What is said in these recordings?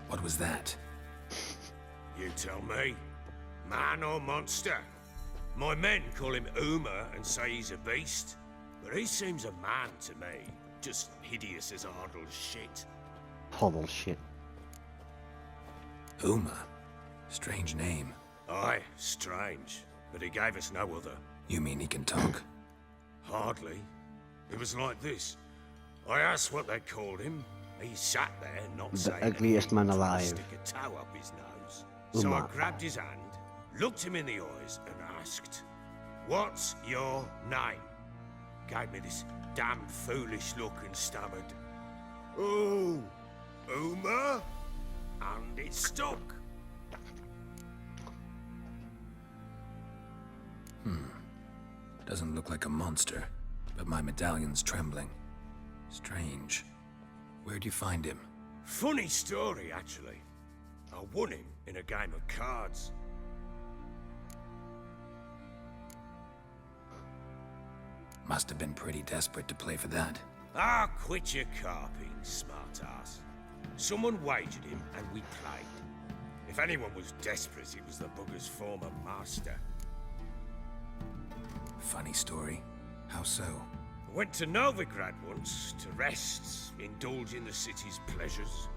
What was that? You tell me. Man or monster? My men call him Uma and say he's a beast. But he seems a man to me. Just hideous as Ardle shit. Hoddle shit. Uma? Strange name. Aye, strange. But he gave us no other. You mean he can talk? Hardly. It was like this. I asked what they called him. He sat there, not The saying ugliest man anything, alive. stick a toe up his nose. So I Uma. grabbed his hand, looked him in the eyes, and asked, "What's your name?" Gave me this damned foolish look and stammered, "Oh, Uma?" And it stuck. Doesn't look like a monster, but my medallion's trembling. Strange. Where'd you find him? Funny story, actually. I won him in a game of cards. Must have been pretty desperate to play for that. Ah, quit your carping, smartass. Someone wagered him, and we played. If anyone was desperate, it was the bugger's former master. Funny story. How so? I went to Novigrad once to rest, indulge in the city's pleasures.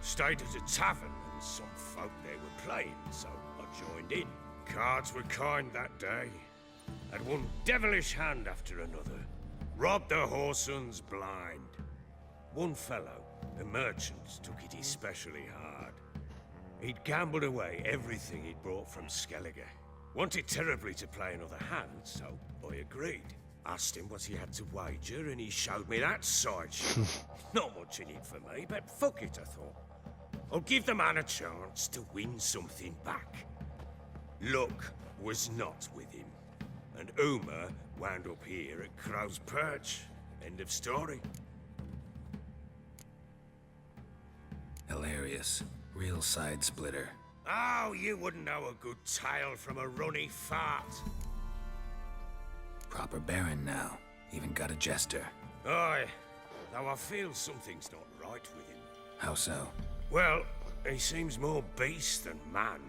Stayed at a tavern, and some folk there were playing, so I joined in. Cards were kind that day. Had one devilish hand after another. Robbed the whoresons blind. One fellow, a merchant, took it especially hard. He'd gambled away everything he'd brought from Skellige. Wanted terribly to play another hand, so I agreed. Asked him what he had to wager, and he showed me that side shit. Not much in it for me, but fuck it, I thought. I'll give the man a chance to win something back. Luck was not with him, and Uma wound up here at Crow's Perch. End of story. Hilarious. Real side splitter. Oh, you wouldn't know a good tale from a runny fart. Proper baron now. Even got a jester. Aye, though I feel something's not right with him. How so? Well, he seems more beast than man.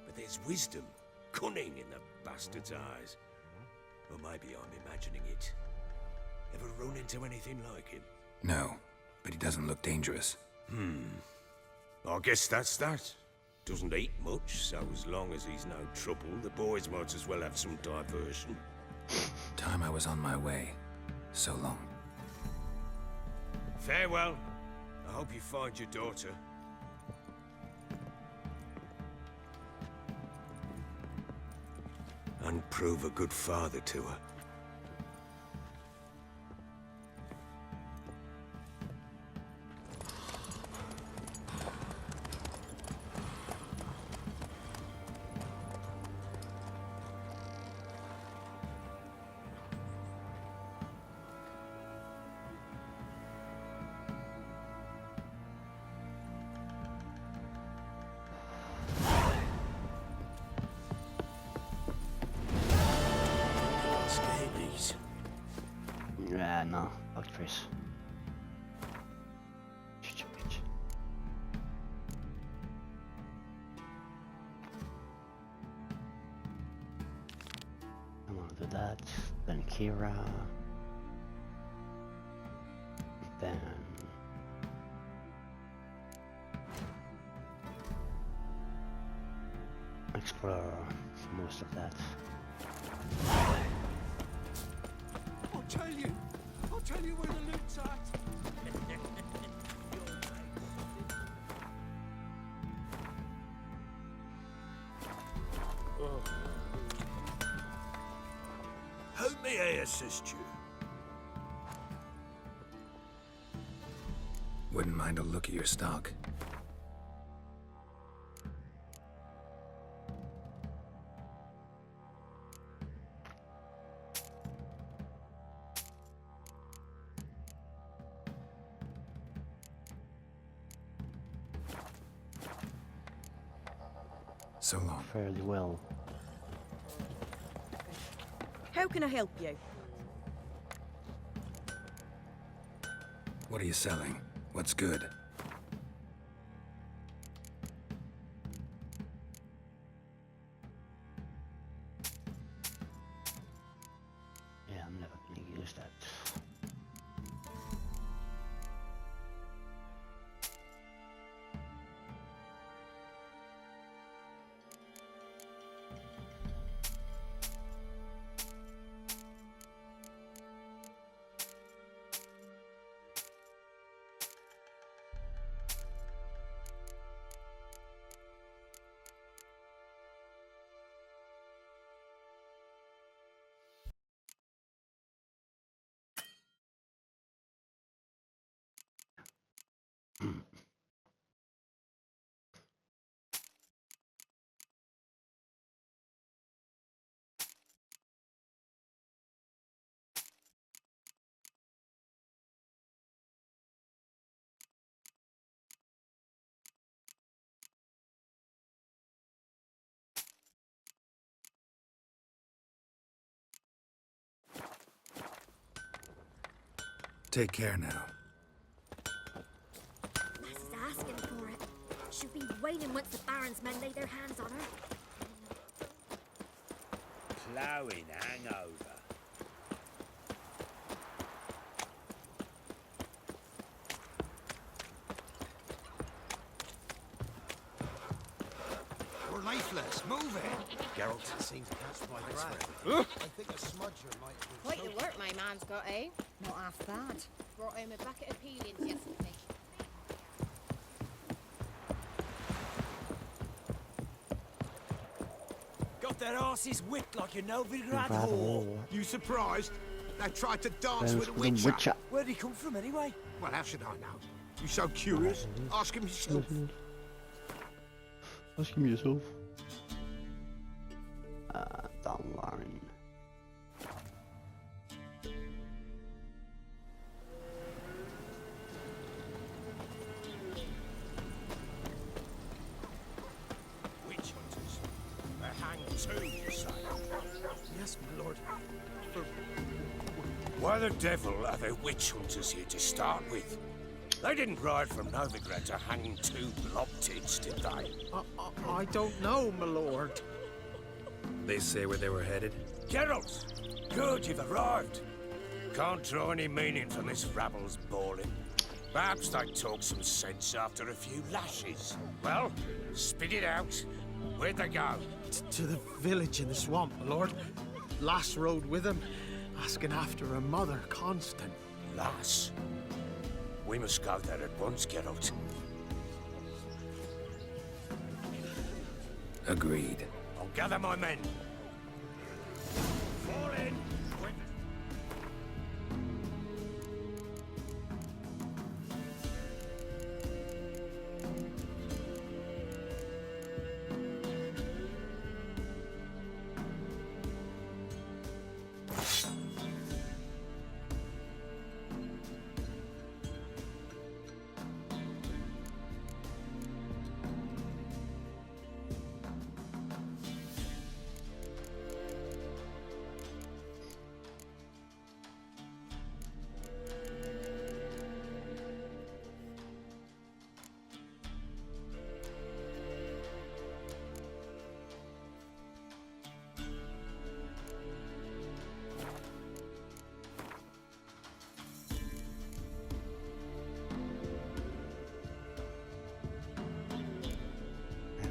But there's wisdom, cunning in the bastard's eyes. Or maybe I'm imagining it. Ever run into anything like him? No, but he doesn't look dangerous. I guess that's that. Doesn't eat much, so as long as he's no trouble, the boys might as well have some diversion. Time I was on my way. So long. Farewell. I hope you find your daughter. And prove a good father to her. Scabies. Yeah, no. Fuck Chris. Shut your bitch. I wanna do that. Then Keira. Then explore most of that. I'll tell you where the loot's at. How may I assist you? Wouldn't mind a look at your stock. So long. Fairly well. How can I help you? What are you selling? What's good? Yeah, I'm never gonna use that. Take care now. Lass is asking for it. She'll be waiting once the Baron's men lay their hands on her. Ploughing hangover. We're lifeless. Move it. Geralt. Seems to catch my breath. I think a smudger might be. Quite the work my man's got, eh? Not half bad. Brought home a bucket of peelings yesterday. Got their asses whipped like a Novigrad Novigrad whore. whore. You surprised? They tried to dance Dance with a with a witcher. witcher. Where'd he come from anyway? Well, how should I know? You so curious? Ask him yourself. Ask him yourself. Don Lauren. Witch hunters. They're hanged too, you say? Yes, my lord. For Why the devil are there witch hunters here to start with? They didn't ride from Novigrad to hang two blob-tits, did they? I don't know, my lord. They say where they were headed? Geralt! Good, you've arrived. Can't draw any meaning from this rabble's bawling. Perhaps they talk some sense after a few lashes. Well, spit it out. Where'd they go? To the village in the swamp, my lord. Lass rode with him, asking after her mother, Constant. Lass. We must go there at once, Geralt. Agreed. I'll gather my men. Fall in! Quick!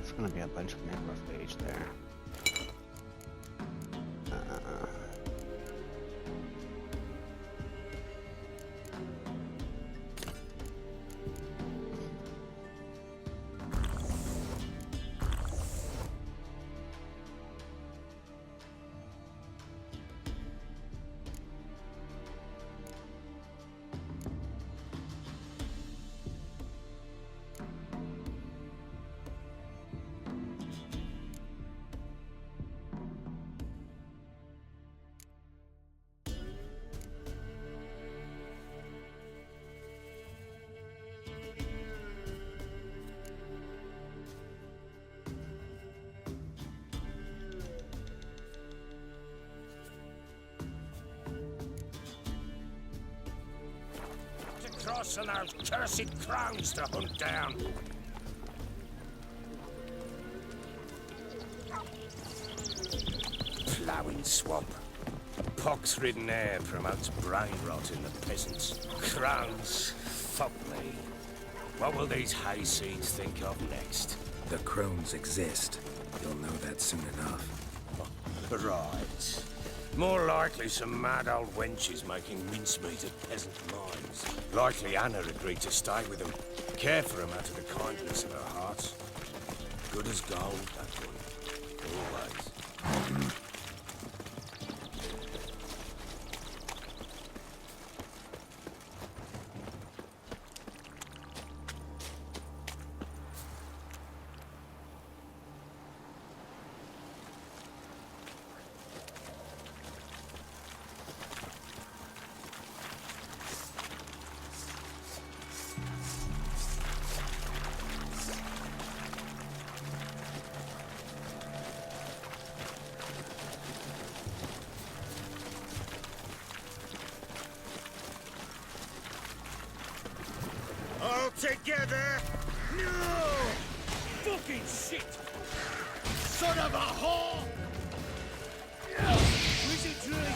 It's gonna be a bunch of necrophage there. cross and those cursed crows to hunt down. Ploughing swamp. Pox-ridden air promotes brain rot in the peasants. Crows, fuck me. What will these hayseeds think of next? The crones exist. You'll know that soon enough. Right. More likely some mad old wenches making mincemeat of peasant minds. Likely Anna agreed to stay with them, care for them out of the kindness of her heart. Good as gold, that one. Always. All together! No! Fucking shit! Son of a whore! Wizard tree!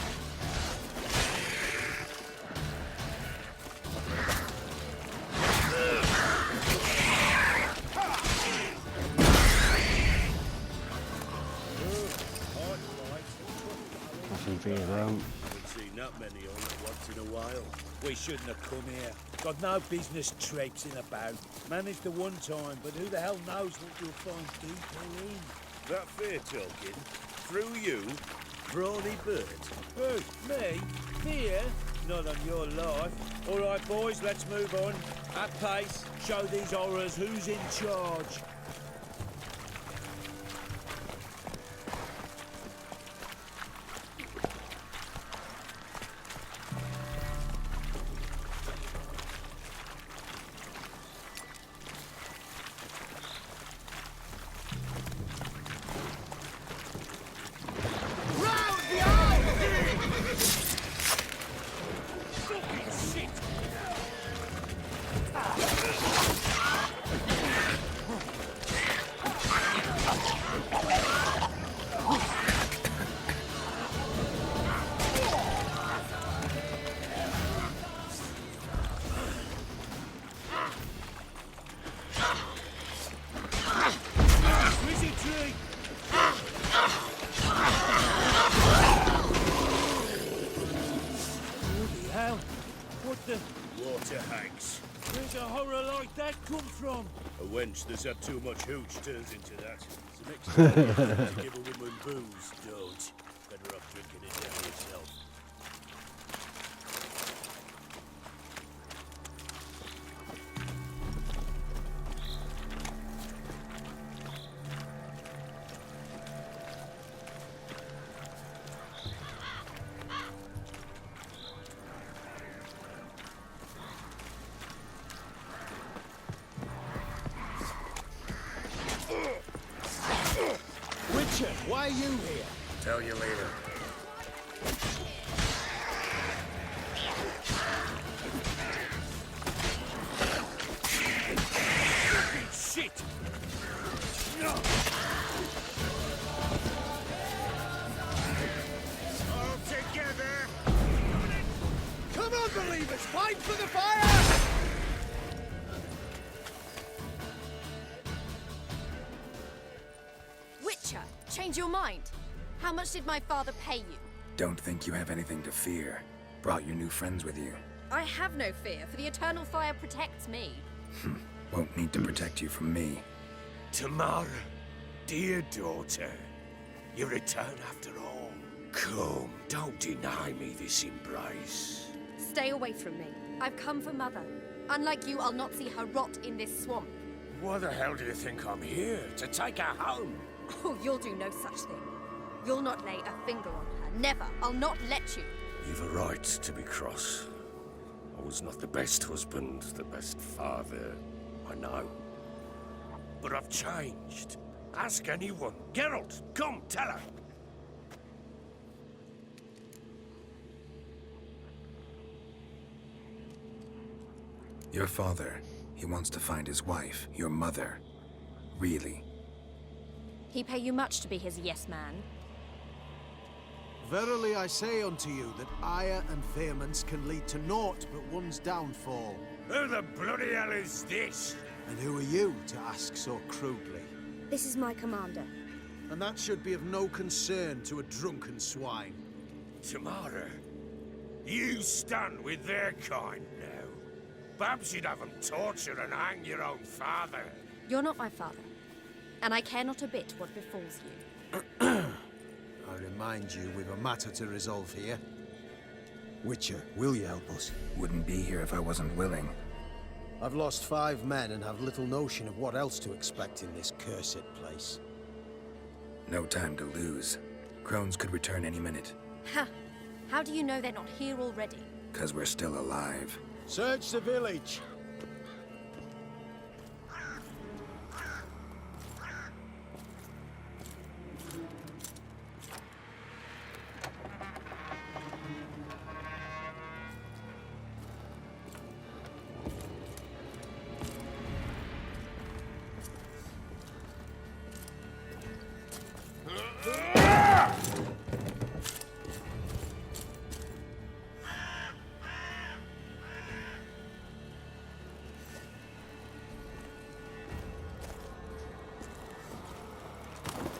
Nothing for you, though. Haven't seen that many on it once in a while. We shouldn't have come here. Got no business traipsing about. Managed the one time, but who the hell knows what you'll find deeper in. That fair talking? Through you? Brawny bird? Who? Me? Fear? Not on your life. All right, boys, let's move on. At pace, show these horrors who's in charge. Water hags. Where's a horror like that come from? A wench that's had too much hooch turns into that. It's an extra to give a woman booze, don't. Better off drinking it down yourself. Why are you here? Tell you later. Shit! No! All together! Come on, believers! Fight for the fire! Witcher, change your mind. How much did my father pay you? Don't think you have anything to fear. Brought your new friends with you. I have no fear, for the eternal fire protects me. Won't need to protect you from me. Tamara, dear daughter, you return after all. Come, don't deny me this embrace. Stay away from me. I've come for Mother. Unlike you, I'll not see her rot in this swamp. Why the hell do you think I'm here? To take her home? Oh, you'll do no such thing. You'll not lay a finger on her. Never. I'll not let you. You've a right to be cross. I was not the best husband, the best father, I know. But I've changed. Ask anyone. Geralt, come, tell her. Your father, he wants to find his wife, your mother. Really. He pay you much to be his yes man? Verily I say unto you that ire and vehemence can lead to naught but one's downfall. Who the bloody hell is this? And who are you to ask so crudely? This is my commander. And that should be of no concern to a drunken swine. Tamara, you stand with their kind now. Perhaps you'd have them torture and hang your own father. You're not my father, and I care not a bit what befalls you. I remind you we've a matter to resolve here. Witcher, will you help us? Wouldn't be here if I wasn't willing. I've lost 5 men and have little notion of what else to expect in this cursed place. No time to lose. Crones could return any minute. Ha! How do you know they're not here already? 'Cause we're still alive. Search the village!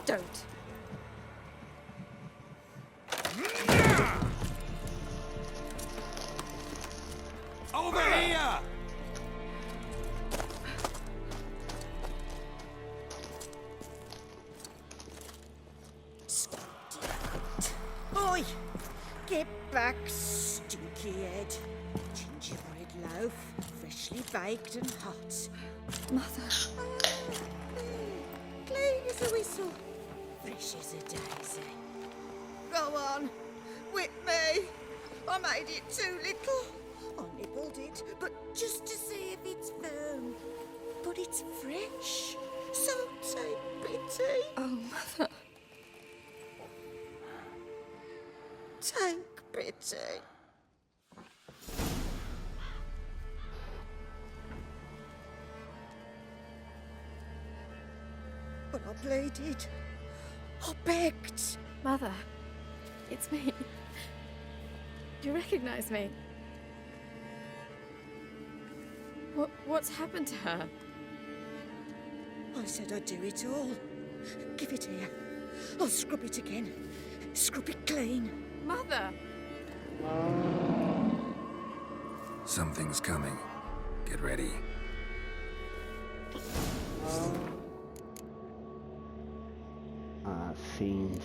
Don't. Over here! Oi! Get back, stinky head. Gingerbread loaf, freshly baked and hot. Mother. Clean as a whistle, fresh as a daisy. Go on, whip me. I made it too little. I nibbled it, but just to see if it's firm. But it's fresh, so take pity. Oh, Mother. Take pity. But I pleaded. I begged. Mother. It's me. Do you recognize me? What's happened to her? I said I'd do it all. Give it here. I'll scrub it again. Scrub it clean. Mother! Something's coming. Get ready. Fiends.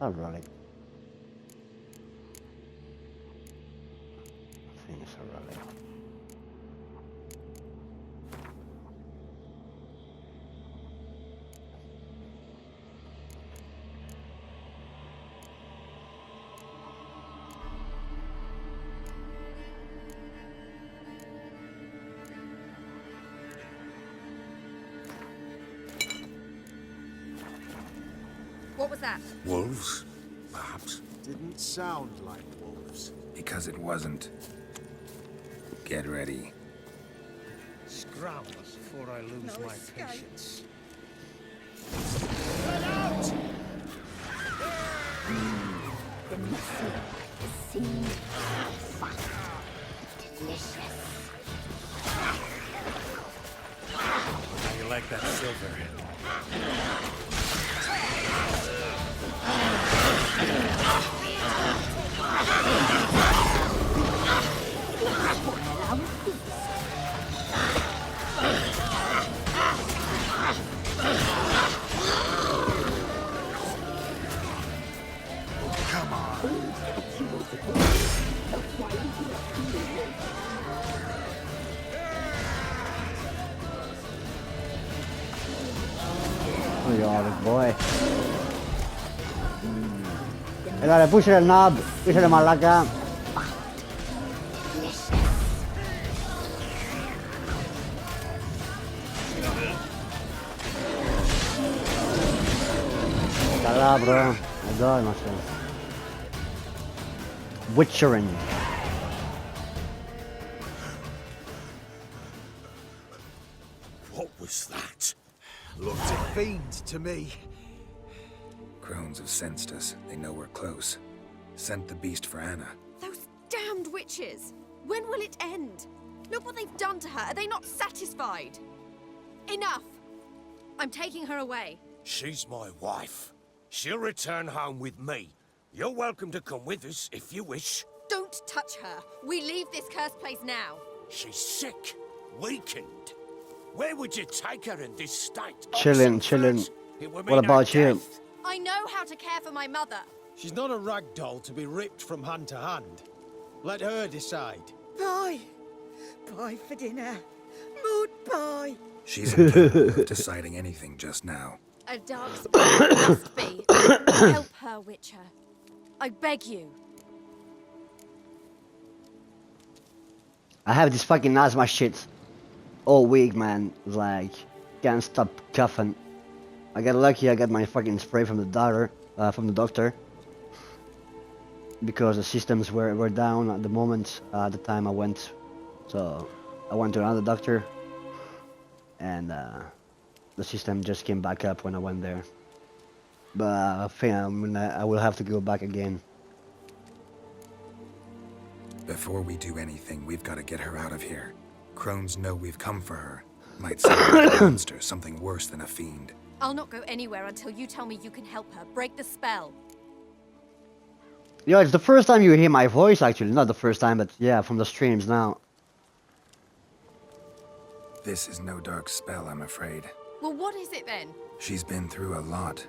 Oh, really? Fiends are really. What was that? Wolves? Perhaps. Didn't sound like wolves. Because it wasn't. Get ready. Scram before I lose No my escape. patience. The muscle, the seed, fat, delicious. How you like that silver? Oh, you're a boy. Dale, push el knob, push el malaca. Cala, bro. I die, my friend. Witcherin. What was that? Looked a fiend to me. Crones have sensed us. They know we're close. Sent the beast for Anna. Those damned witches! When will it end? Look what they've done to her. Are they not satisfied? Enough! I'm taking her away. She's my wife. She'll return home with me. You're welcome to come with us if you wish. Don't touch her. We leave this cursed place now. She's sick, weakened. Where would you take her in this state? Chillin', chillin'. What about you? I know how to care for my mother. She's not a rag doll to be ripped from hand to hand. Let her decide. Pie. Pie for dinner. Mood pie. She's incapable of deciding anything just now. A dark spirit must be. Help her, Witcher. I beg you. I have this fucking asthma shit all week, man. Like, can't stop coughing. I got lucky. I got my fucking spray from the doctor, because the systems were down at the moment. At the time I went, so I went to another doctor, and the system just came back up when I went there. But I think I will have to go back again. Before we do anything, we've got to get her out of here. Crones know we've come for her. Might sound like a monster, something worse than a fiend. I'll not go anywhere until you tell me you can help her. Break the spell. Yeah, it's the first time you hear my voice, actually. Not the first time, but yeah, from the streams now. This is no dark spell, I'm afraid. Well, what is it then? She's been through a lot.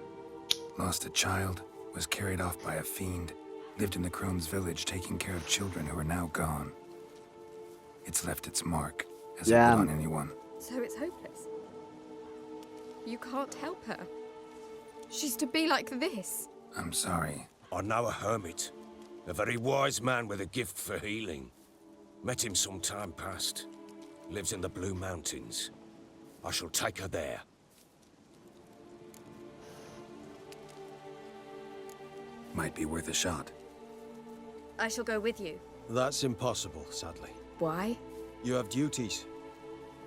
Lost a child, was carried off by a fiend, lived in the Crone's village taking care of children who are now gone. It's left its mark, as it would on anyone. So it's hopeless. You can't help her. She's to be like this. I'm sorry. I know a hermit. A very wise man with a gift for healing. Met him some time past. Lives in the Blue Mountains. I shall take her there. Might be worth a shot. I shall go with you. That's impossible, sadly. Why? You have duties.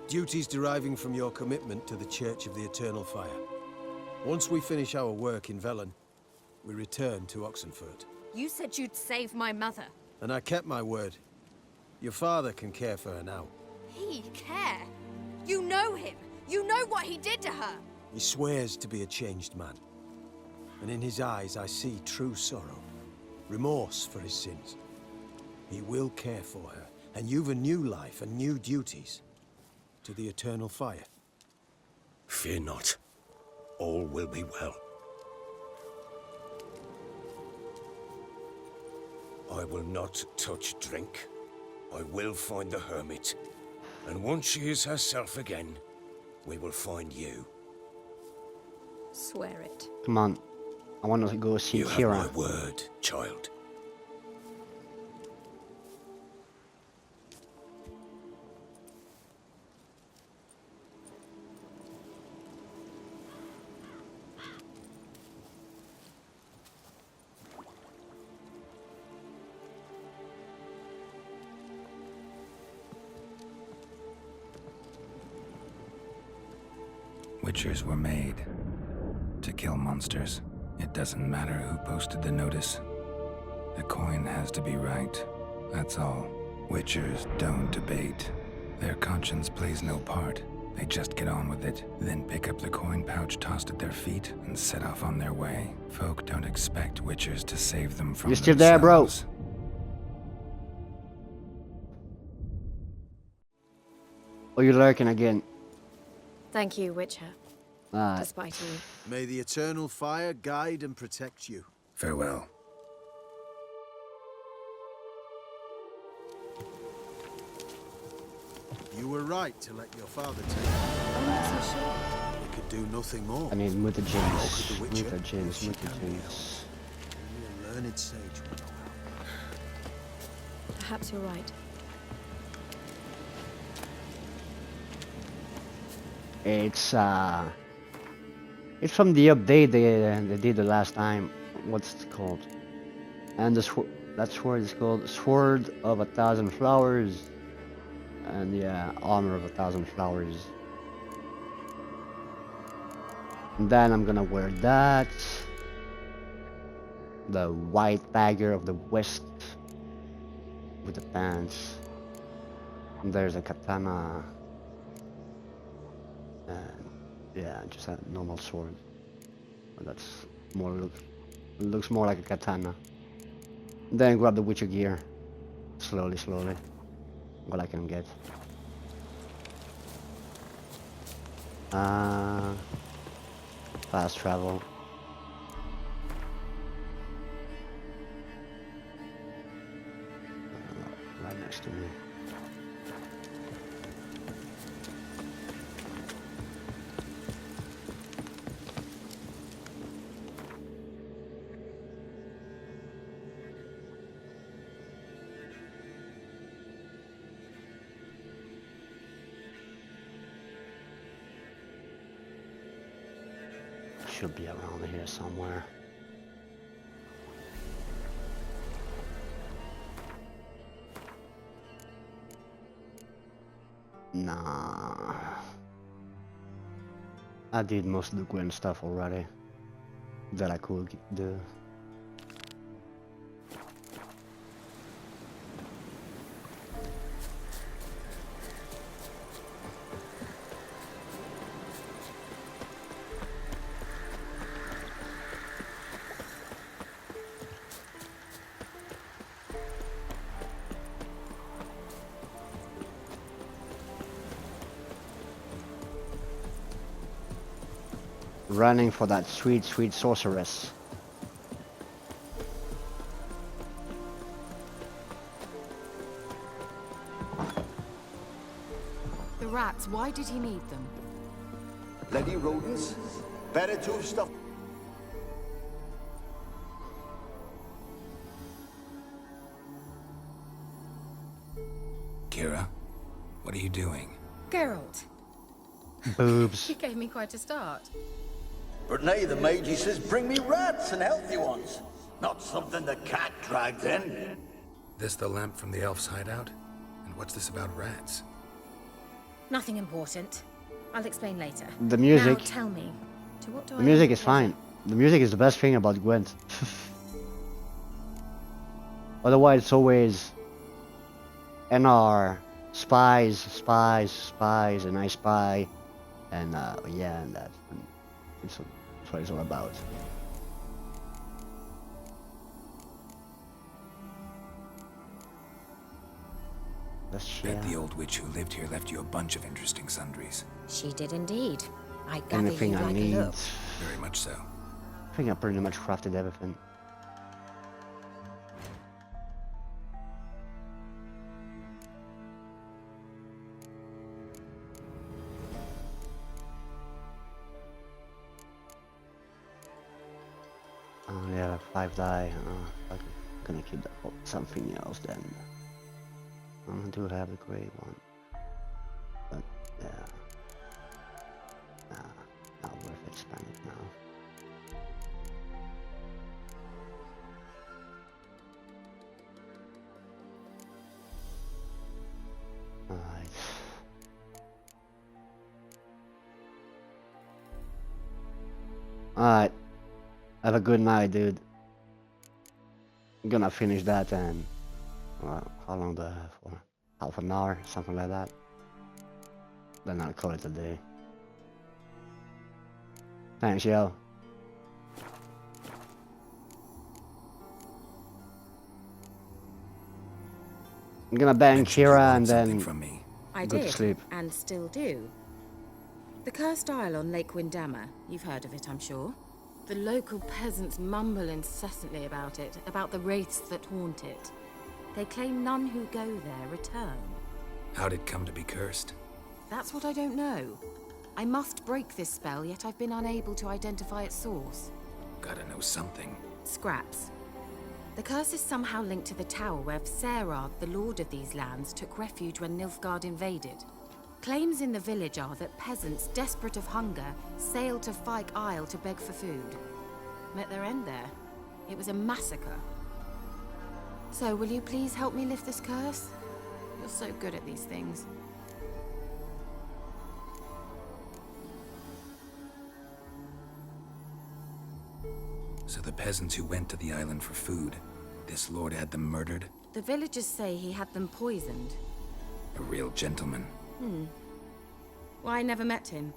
Duties deriving from your commitment to the Church of the Eternal Fire. Once we finish our work in Velen, we return to Oxenfurt. You said you'd save my mother. And I kept my word. Your father can care for her now. He care? You know him. You know what he did to her. He swears to be a changed man. And in his eyes I see true sorrow. Remorse for his sins. He will care for her. And you've a new life and new duties. To the Eternal Fire. Fear not. All will be well. I will not touch drink. I will find the hermit. And once she is herself again, we will find you. Swear it. Come on. I want to go see You Keira. have my word, child. Witchers were made to kill monsters. It doesn't matter who posted the notice. The coin has to be right. That's all. Witchers don't debate. Their conscience plays no part. They just get on with it, then pick up the coin pouch tossed at their feet and set off on their way. Folk don't expect Witchers to save them from You still there, bro? themselves. Oh, you're lurking again. Thank you, Witcher. Despite you. May the Eternal Fire guide and protect you. Farewell. You were right to let your father take I'm not so sure. you. He could do nothing more. I need mutagens. Could the Witcher? Mutagens, She can be mutagens. Only a learned sage would know how. Perhaps you're right. It's from the update they did the last time. What's it called? And that sword is called Sword of 1,000 Flowers. And yeah, Armor of 1,000 Flowers. And then I'm gonna wear that. The white dagger of the west with the pants. And there's a katana. And yeah, just a normal sword. But that's more looks more like a katana. Then grab the Witcher gear. Slowly, slowly. What I can get. Fast travel. Right next to me. Should be around here somewhere. Nah. I did most of the Gwen stuff already that I could do. Running for that sweet, sweet sorceress. The rats, why did he need them? Bloody rodents. Better to have stuff. Keira, what are you doing? Geralt, Boobs. you gave me quite a start. But nay, the mage he says bring me rats and healthy ones. Not something the cat dragged in. This the lamp from the elf's hideout? And what's this about rats? Nothing important. I'll explain later. The music. Now tell me, to what do The I music owe is pleasure? fine. The music is the best thing about Gwent. Otherwise, it's always NR, spies, spies, spies, and I spy, and yeah, and that's what it's all about. That's Bet the old witch who lived here left you a bunch of interesting sundries. She did indeed. I gather Anything you I like need. a look. Very much so. I think I pretty much crafted everything. Oh yeah, 5 die. I'm gonna keep that for something else then. I do have the grey one. But yeah. Nah, not worth expanding now. Alright. Alright. Have a good night, dude. I'm gonna finish that and... how long do I have for? Half an hour, something like that. Then I'll call it a day. Thanks, yo. I'm gonna bang Mentioned you Keira want and something then from me. I go to did, sleep. and still do. The cursed isle on Lake Windammer. You've heard of it, I'm sure. The local peasants mumble incessantly about it, about the wraiths that haunt it. They claim none who go there return. How'd it come to be cursed? That's what I don't know. I must break this spell, yet I've been unable to identify its source. Gotta know something. Scraps. The curse is somehow linked to the tower where Serad, the lord of these lands, took refuge when Nilfgaard invaded. Claims in the village are that peasants, desperate of hunger, sailed to Fyke Isle to beg for food. Met their end there. It was a massacre. So, will you please help me lift this curse? You're so good at these things. So the peasants who went to the island for food, this lord had them murdered? The villagers say he had them poisoned. A real gentleman. Well, I never met him.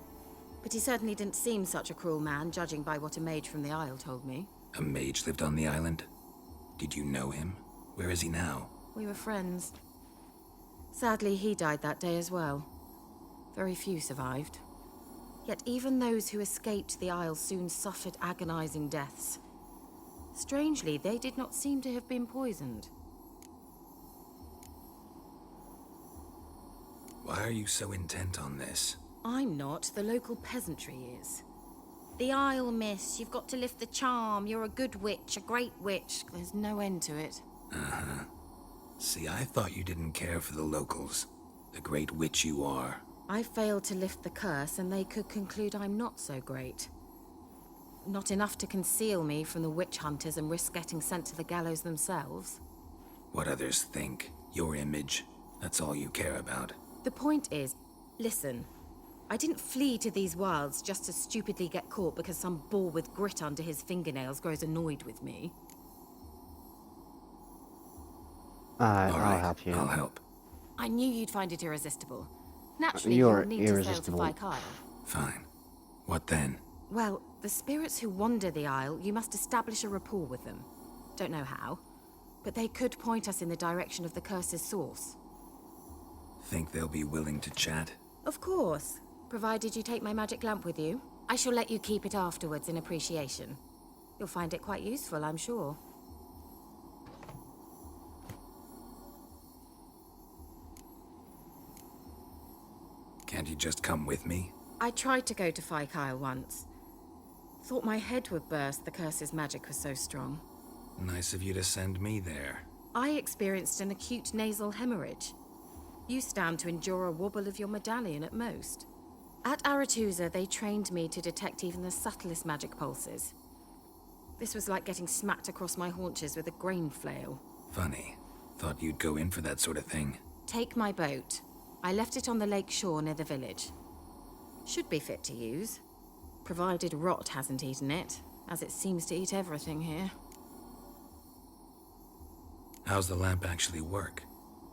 But he certainly didn't seem such a cruel man, judging by what a mage from the Isle told me. A mage lived on the island? Did you know him? Where is he now? We were friends. Sadly, he died that day as well. Very few survived. Yet even those who escaped the Isle soon suffered agonizing deaths. Strangely, they did not seem to have been poisoned. Why are you so intent on this? I'm not. The local peasantry is. The Isle, miss. You've got to lift the charm. You're a good witch, a great witch. There's no end to it. Uh-huh. See, I thought you didn't care for the locals. The great witch you are. I failed to lift the curse, and they could conclude I'm not so great. Not enough to conceal me from the witch hunters and risk getting sent to the gallows themselves. What others think, your image, that's all you care about. The point is, listen, I didn't flee to these wilds just to stupidly get caught because some boar with grit under his fingernails grows annoyed with me. I'll help you. I'll help. I knew you'd find it irresistible. Naturally, You're you'll need irresistible. to sail to Kyle. Fine. What then? Well, the spirits who wander the Isle, you must establish a rapport with them. Don't know how, but they could point us in the direction of the curse's source. Think they'll be willing to chat? Of course, provided you take my magic lamp with you. I shall let you keep it afterwards in appreciation. You'll find it quite useful, I'm sure. Can't you just come with me? I tried to go to Kyle once. Thought my head would burst, the curse's magic was so strong. Nice of you to send me there. I experienced an acute nasal hemorrhage. You stand to endure a wobble of your medallion at most. At Aretusa, they trained me to detect even the subtlest magic pulses. This was like getting smacked across my haunches with a grain flail. Funny. Thought you'd go in for that sort of thing. Take my boat. I left it on the lake shore near the village. Should be fit to use, provided rot hasn't eaten it, as it seems to eat everything here. How's the lamp actually work?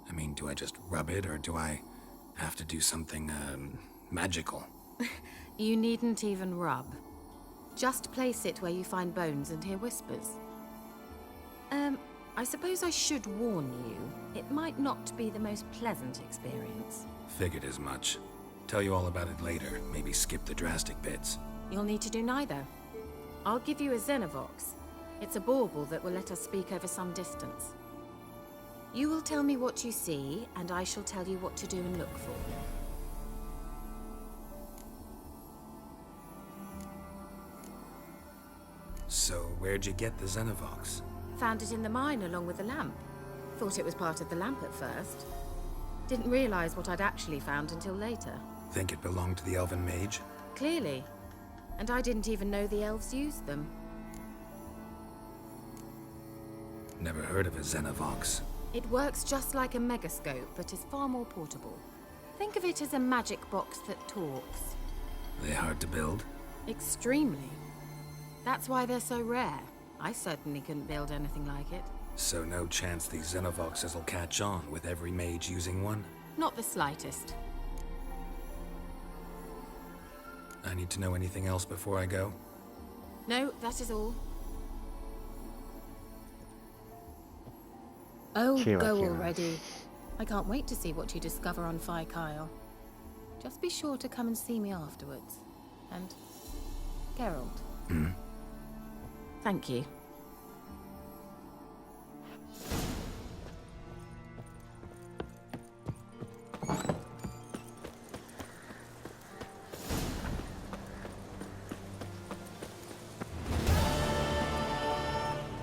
I mean, do I just rub it, or do I have to do something, magical? You needn't even rub. Just place it where you find bones and hear whispers. I suppose I should warn you, it might not be the most pleasant experience. Figured as much. Tell you all about it later, maybe skip the drastic bits. You'll need to do neither. I'll give you a Xenovox. It's a bauble that will let us speak over some distance. You will tell me what you see, and I shall tell you what to do and look for. So, where'd you get the Xenovox? Found it in the mine along with the lamp. Thought it was part of the lamp at first. Didn't realize what I'd actually found until later. Think it belonged to the elven mage? Clearly. And I didn't even know the elves used them. Never heard of a Xenovox. It works just like a megascope, but is far more portable. Think of it as a magic box that talks. They hard to build? Extremely. That's why they're so rare. I certainly couldn't build anything like it. So no chance these Xenovoxes will catch on with every mage using one? Not the slightest. I need to know anything else before I go? No, that is all. Oh, Keira, go Keira. already. I can't wait to see what you discover on Kyle. Just be sure to come and see me afterwards. And Geralt. Thank you.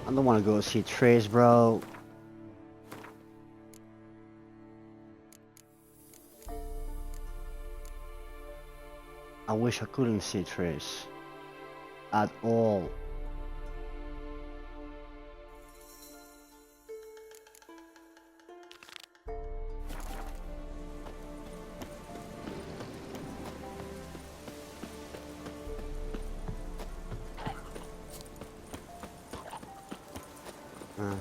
I don't want to go see Trace, bro. I wish I couldn't see Trace at all. Uh,